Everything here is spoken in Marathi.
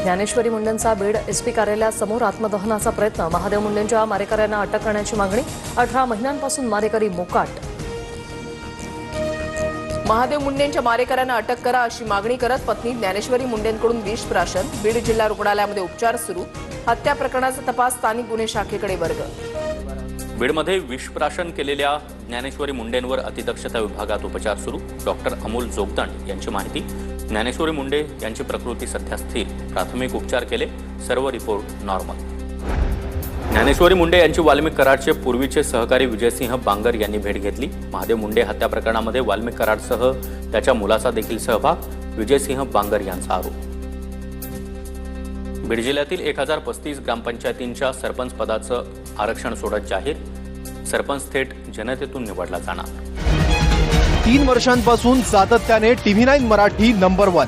ज्ञानेश्वरी मुंडेंचा बीड एसपी कार्यालयासमोर आत्मदहनाचा प्रयत्न। महादेव मुंडेंच्या मारेकऱ्यांना अटक करण्याची मागणी। 18 महिन्यांपासून मारेकरी मोकाट। महादेव मुंडेंच्या मारेकऱ्यांना अटक करा अशी मागणी करत पत्नी ज्ञानेश्वरी मुंडेंकडून विष प्राशन। बीड जिल्हा रुग्णालयामध्ये उपचार सुरू। हत्या प्रकरणाचा तपास स्थानिक गुन्हे शाखेकडे वर्ग। बीडमध्ये विषप्राशन केलेल्या ज्ञानेश्वरी मुंडेंवर अतिदक्षता विभागात उपचार सुरू। डॉक्टर अमोल जोगदंड यांची माहिती। ज्ञानेश्वरी मुंडे यांची प्रकृती सध्या स्थिर। प्राथमिक उपचार केले, सर्व रिपोर्ट नॉर्मल। ज्ञानेश्वरी मुंडे यांची वाल्मिक कराडचे पूर्वीचे सहकारी विजयसिंह बांगर यांनी भेट घेतली। महादेव मुंडे हत्या प्रकरणामध्ये वाल्मिक कराडसह त्याच्या मुलाचा देखील सहभाग, विजयसिंह बांगर यांचा आरोप। बीड जिल्ह्यातील 1035 ग्रामपंचायतींच्या सरपंच पदाचं आरक्षण सोडत जाहीर। सरपंच थेट जनतेतून निवडला जाणार। 3 वर्षांपासून सातत्याने TV9 मराठी नंबर 1